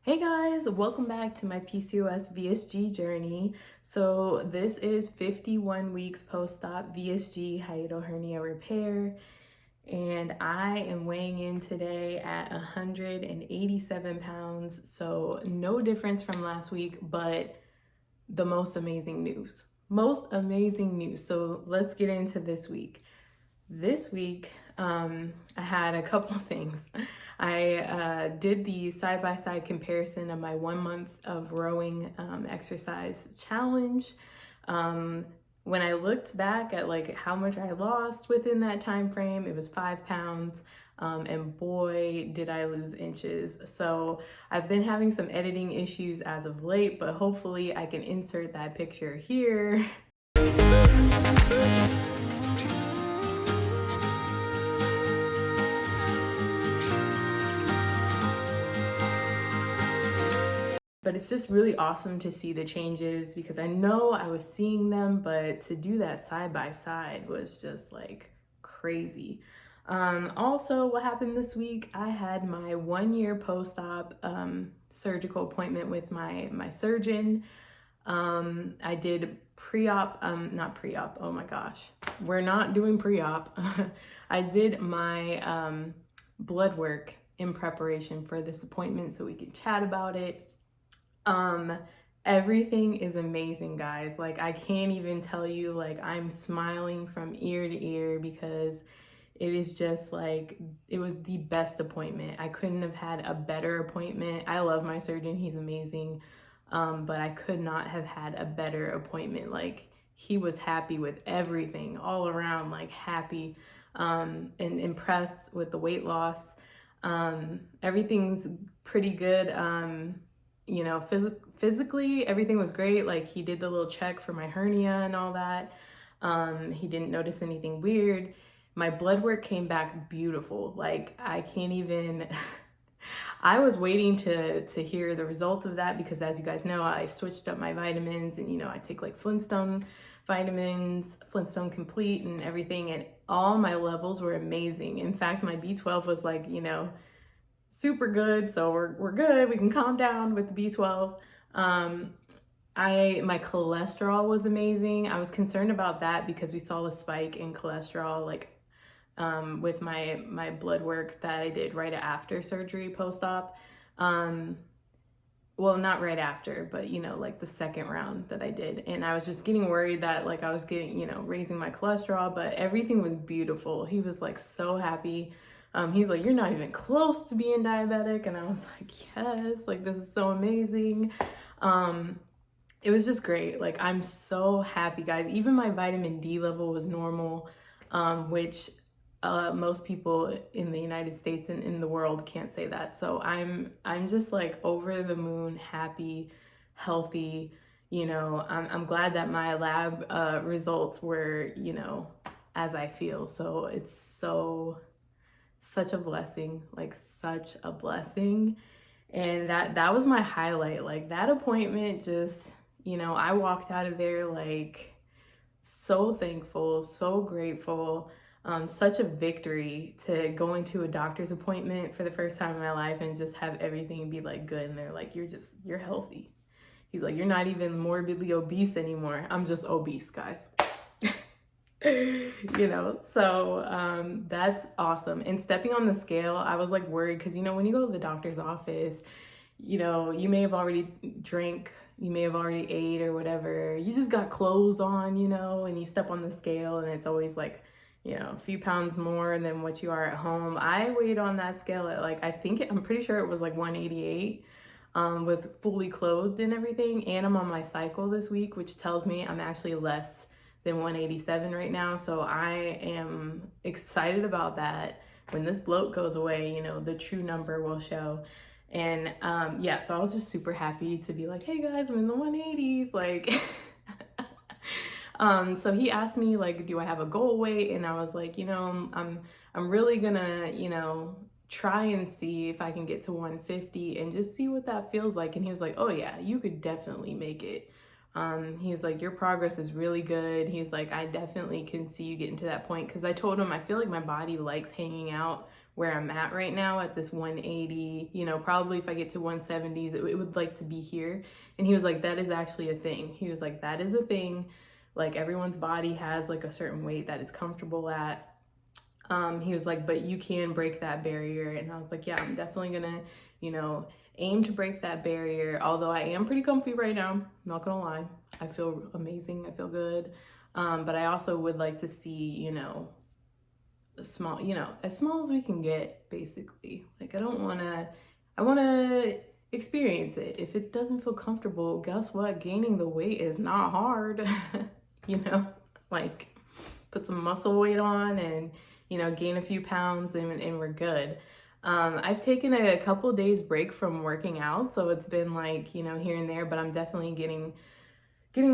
Hey guys, welcome back to my PCOS VSG journey. So this is 51 weeks post-op VSG hiatal hernia repair, and I am weighing in today at 187 pounds. So no difference from last week, but the most amazing news. Most amazing news. So let's get into this week. This week, I had a couple things. I did the side-by-side comparison of my 1 month of rowing exercise challenge. When I looked back at like how much I lost within that time frame, it was 5 pounds. And boy, did I lose inches. So I've been having some editing issues as of late, but hopefully I can insert that picture here. But it's just really awesome to see the changes because I know I was seeing them, but to do that side by side was just like crazy. Also, what happened this week, I had my 1 year post-op surgical appointment with my surgeon. I did pre-op, not pre-op, oh my gosh, we're not doing pre-op. I did my blood work in preparation for this appointment so we could chat about it. Everything is amazing, guys. Like, I can't even tell you, like, I'm smiling from ear to ear because it is just like, it was the best appointment. I couldn't have had a better appointment. I love my surgeon, he's amazing. But I could not have had a better appointment. Like, he was happy with everything all around, like happy, and impressed with the weight loss. Everything's pretty good. You know, physically, everything was great. Like, he did the little check for my hernia and all that. He didn't notice anything weird. My blood work came back beautiful. Like, I can't even, I was waiting to hear the result of that because, as you guys know, I switched up my vitamins and, you know, I take like Flintstone vitamins, Flintstone Complete and everything, and all my levels were amazing. In fact, my B12 was like, you know, super good, so we're good. We can calm down with the B12. My cholesterol was amazing. I was concerned about that because we saw a spike in cholesterol, like with my blood work that I did right after surgery, post-op. Well, not right after, but you know, like the second round that I did. And I was just getting worried that like I was getting, you know, raising my cholesterol, but everything was beautiful. He was like so happy. He's like, you're not even close to being diabetic. And I was like, yes, like this is so amazing. It was just great. Like, I'm so happy, guys. Even my vitamin D level was normal, which most people in the United States and in the world can't say that. So I'm just like over the moon, happy, healthy. You know, I'm glad that my lab results were, you know, as I feel. So it's such a blessing, like such a blessing. And that was my highlight. Like, that appointment just, you know, I walked out of there like so thankful, so grateful. Such a victory to go into a doctor's appointment for the first time in my life and just have everything be like good. And they're like, you're healthy. He's like, you're not even morbidly obese anymore. I'm just obese, guys. You know, so that's awesome. And stepping on the scale, I was like worried because, you know, when you go to the doctor's office, you know, you may have already drank, you may have already ate or whatever. You just got clothes on, you know, and you step on the scale and it's always like, you know, a few pounds more than what you are at home. I weighed on that scale at like, I'm pretty sure it was like 188 with fully clothed and everything. And I'm on my cycle this week, which tells me I'm actually less than 187 right now. So I am excited about that. When this bloat goes away, you know, the true number will show. And yeah, so I was just super happy to be like, hey guys, I'm in the 180s. Like, so he asked me like, do I have a goal weight? And I was like, you know, I'm really gonna, you know, try and see if I can get to 150 and just see what that feels like. And he was like, oh yeah, you could definitely make it. He was like, your progress is really good. He's like, I definitely can see you getting to that point. Cause I told him, I feel like my body likes hanging out where I'm at right now at this 180, you know, probably if I get to 170s, it would like to be here. And he was like, that is actually a thing. He was like, that is a thing. Like everyone's body has like a certain weight that it's comfortable at. He was like, but you can break that barrier. And I was like, yeah, I'm definitely gonna, you know, aim to break that barrier. Although I am pretty comfy right now, I'm not gonna lie. I feel amazing, I feel good. But I also would like to see, you know, small, you know, as small as we can get, basically. Like I wanna experience it. If it doesn't feel comfortable, guess what? Gaining the weight is not hard. You know, like put some muscle weight on and, you know, gain a few pounds and we're good. I've taken a couple days break from working out, so it's been like, you know, here and there, but I'm definitely getting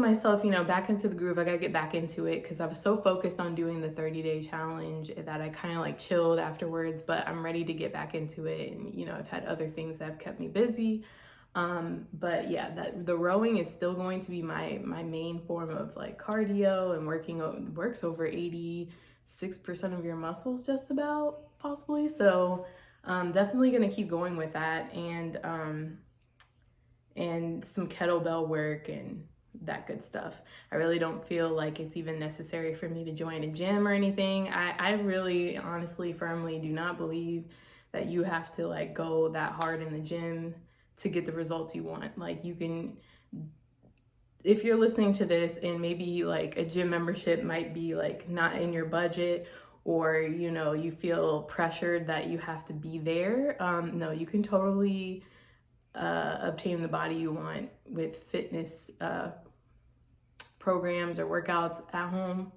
myself, you know, back into the groove. I gotta get back into it because I was so focused on doing the 30-day challenge that I kind of like chilled afterwards, but I'm ready to get back into it. And, you know, I've had other things that have kept me busy. But yeah, that the rowing is still going to be my main form of like cardio, and works over 86% of your muscles just about, possibly. So definitely gonna keep going with that, and some kettlebell work and that good stuff. I really don't feel like it's even necessary for me to join a gym or anything. I really honestly firmly do not believe that you have to like go that hard in the gym to get the results you want. Like you can, if you're listening to this and maybe like a gym membership might be like not in your budget, or you know you feel pressured that you have to be there, no, you can totally obtain the body you want with fitness programs or workouts at home.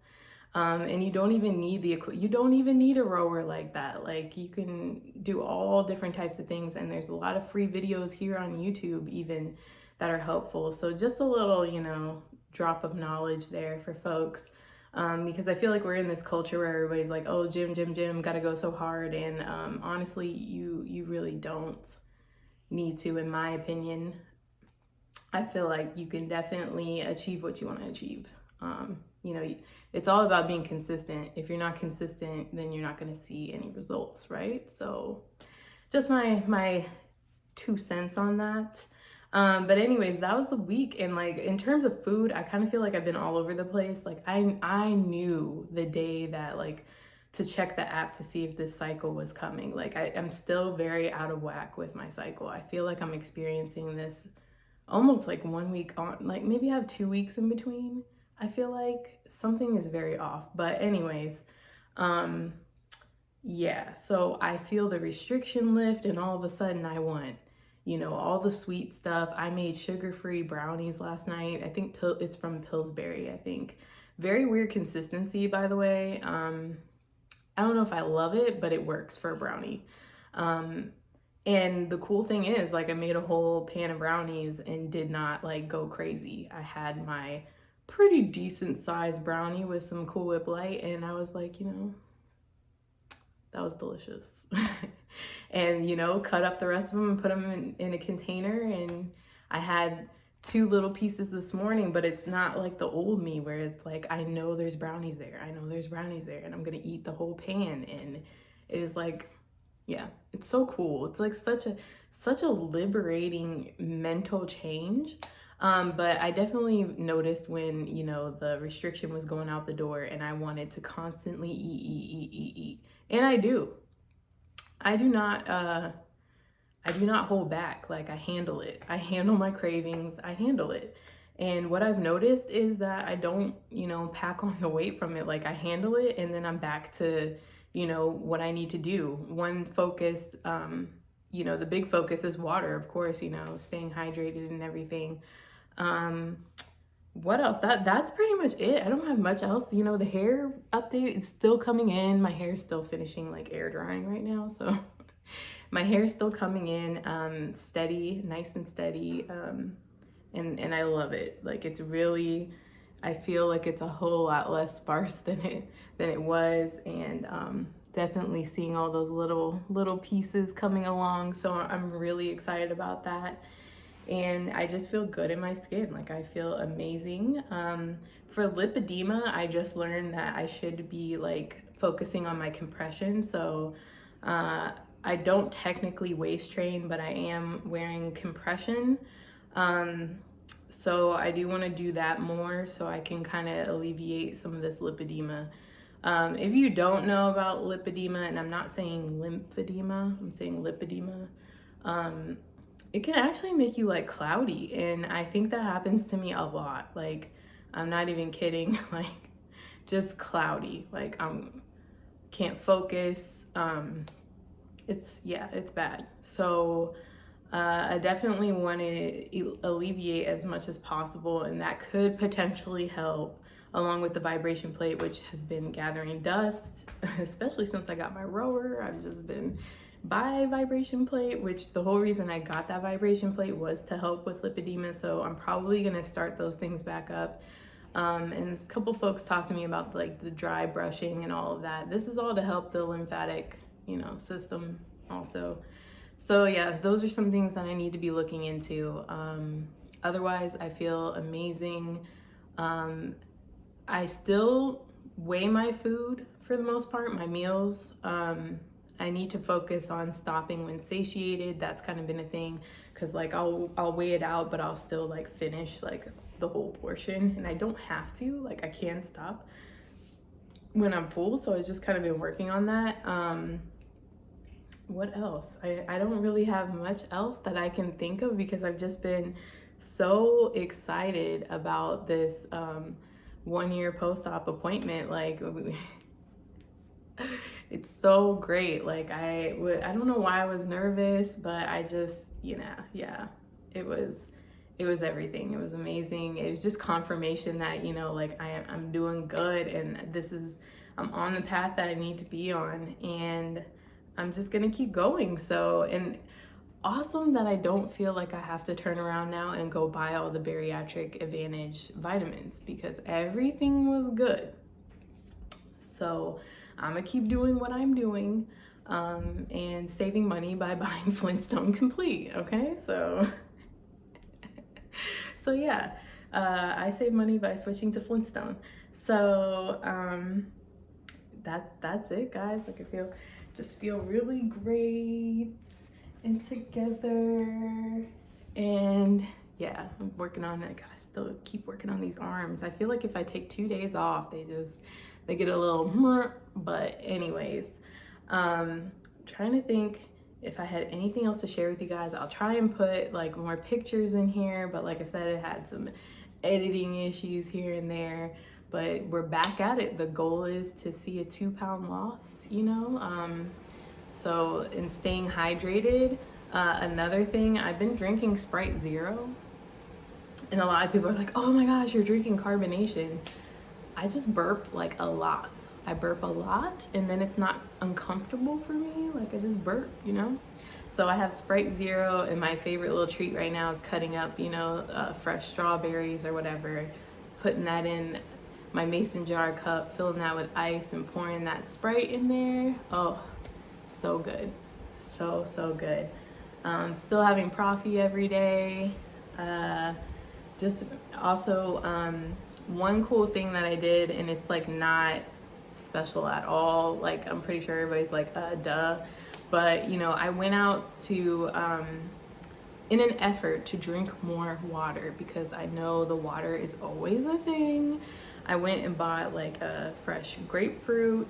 And you don't even need you don't even need a rower like that. Like you can do all different types of things, and there's a lot of free videos here on YouTube even that are helpful. So just a little, you know, drop of knowledge there for folks, because I feel like we're in this culture where everybody's like, oh, gym, gotta go so hard, and honestly, you really don't need to, in my opinion. I feel like you can definitely achieve what you want to achieve. You know, it's all about being consistent. If you're not consistent, then you're not going to see any results, right? So just my 2 cents on that. But anyways, that was the week. And like in terms of food, I kind of feel like I've been all over the place. Like I knew the day that like to check the app to see if this cycle was coming. Like I'm still very out of whack with my cycle. I feel like I'm experiencing this almost like 1 week on, like maybe I have 2 weeks in between. I feel like something is very off. But anyways, yeah, so I feel the restriction lift, and all of a sudden I want, you know, all the sweet stuff. I made sugar-free brownies last night. I think it's from Pillsbury, I think. Very weird consistency, by the way. I don't know if I love it, but it works for a brownie. And the cool thing is, like, I made a whole pan of brownies and did not like go crazy. I had my pretty decent sized brownie with some Cool Whip Light, and I was like, you know, that was delicious. And, you know, cut up the rest of them and put them in a container. And I had 2 little pieces this morning, but it's not like the old me where it's like, I know there's brownies there. I know there's brownies there, and I'm gonna eat the whole pan. And it is like, yeah, it's so cool. It's like such a liberating mental change. But I definitely noticed when, you know, the restriction was going out the door and I wanted to constantly eat. And I do. I do not hold back. Like I handle it. I handle my cravings. I handle it. And what I've noticed is that I don't, you know, pack on the weight from it. Like I handle it, and then I'm back to, you know, what I need to do. One focus, you know, the big focus is water, of course, you know, staying hydrated and everything. What else? That's pretty much it. I don't have much else. You know, the hair update is still coming in. My hair is still finishing like air drying right now. So my hair is still coming in, steady, nice and steady. And I love it. Like it's really, I feel like it's a whole lot less sparse than it was, and definitely seeing all those little pieces coming along. So I'm really excited about that, and I just feel good in my skin. Like I feel amazing. For lipedema, I just learned that I should be like focusing on my compression. So I don't technically waist train, but I am wearing compression. So I do want to do that more so I can kind of alleviate some of this lipedema. If you don't know about lipedema, and I'm not saying lymphedema, I'm saying lipedema, it can actually make you like cloudy. And I think that happens to me a lot. Like, I'm not even kidding, like just cloudy. Like, can't focus. It's bad. So I definitely want to alleviate as much as possible, and that could potentially help along with the vibration plate, which has been gathering dust, especially since I got my rower. I've just been by vibration plate, which the whole reason I got that vibration plate was to help with lipedema. So I'm probably going to start those things back up. And a couple folks talked to me about like the dry brushing and all of that. This is all to help the lymphatic, system also. So yeah, those are some things that I need to be looking into. Otherwise, I feel amazing. I still weigh my food for the most part, my meals. I need to focus on stopping when satiated. That's kind of been a thing, because like I'll weigh it out, but I'll still like finish like the whole portion, and I don't have to. Like, I can stop when I'm full. So I've just kind of been working on that. What else? I don't really have much else that I can think of, because I've just been so excited about this 1 year post-op appointment. Like, it's so great. Like, I don't know why I was nervous, but I just, yeah, it was everything. It was amazing. It was just confirmation that, like I'm doing good, and I'm on the path that I need to be on, and I'm just gonna keep going. So, and awesome that I don't feel like I have to turn around now and go buy all the Bariatric Advantage vitamins, because everything was good. So I'm gonna keep doing what I'm doing, and saving money by buying Flintstone Complete. Okay, so yeah, I save money by switching to Flintstone. So that's it, guys. Like, I just feel really great and together, and yeah, I'm working on it. I gotta still keep working on these arms. I feel like if I take 2 days off, they get a little, but anyways, trying to think if I had anything else to share with you guys. I'll try and put like more pictures in here, but like I said, it had some editing issues here and there, but we're back at it. The goal is to see a 2-pound loss, so, and staying hydrated. Another thing, I've been drinking Sprite Zero, and a lot of people are like, oh my gosh, you're drinking carbonation. I just burp like a lot. I burp a lot, and then it's not uncomfortable for me. Like, I just burp, So I have Sprite Zero, and my favorite little treat right now is cutting up, fresh strawberries or whatever, putting that in my mason jar cup, filling that with ice, and pouring that Sprite in there. Oh, so good. So good. Still having Profi every day. Just also, one cool thing that I did, and it's like not special at all, like I'm pretty sure everybody's like duh, but I went out to in an effort to drink more water, because I know the water is always a thing. I went and bought like a fresh grapefruit,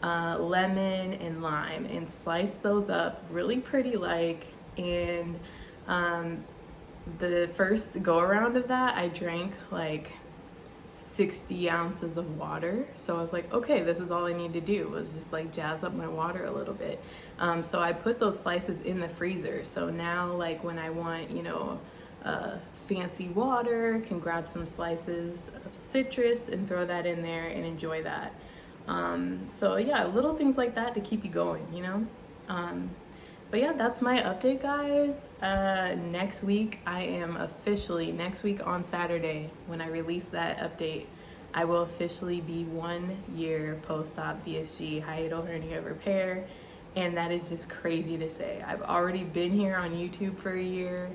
lemon, and lime, and sliced those up really pretty like, and the first go around of that, I drank like 60 ounces of water. So I was like, okay, this is all I need to do, was just like jazz up my water a little bit. So I put those slices in the freezer. So now, like, when I want, fancy water, can grab some slices of citrus and throw that in there and enjoy that. So yeah, little things like that to keep you going, But yeah, that's my update, guys. Next week on Saturday, when I release that update, I will officially be 1 year post-op VSG hiatal hernia repair. And that is just crazy to say. I've already been here on YouTube for a year,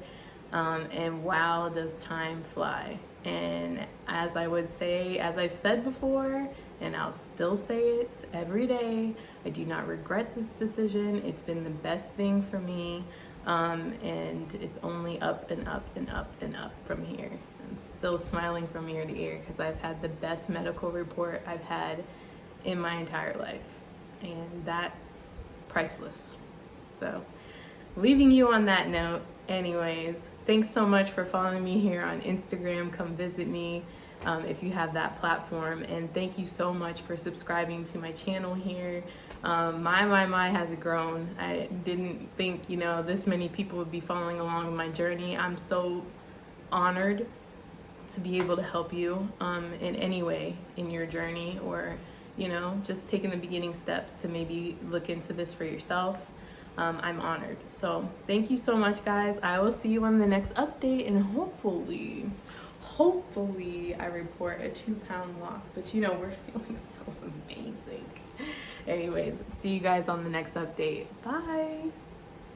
and wow, does time fly. And as I've said before, and I'll still say it every day. I do not regret this decision. It's been the best thing for me, and it's only up and up and up and up from here. I'm still smiling from ear to ear because I've had the best medical report I've had in my entire life, and that's priceless. So leaving you on that note, anyways, thanks so much for following me here on Instagram. Come visit me if you have that platform, and thank you so much for subscribing to my channel here. My, has it grown. I didn't think, this many people would be following along my journey. I'm so honored to be able to help you in any way in your journey, or just taking the beginning steps to maybe look into this for yourself. I'm honored. So thank you so much, guys. I will see you on the next update, and hopefully I report a 2-pound loss, but we're feeling so amazing. Anyways, see you guys on the next update. Bye.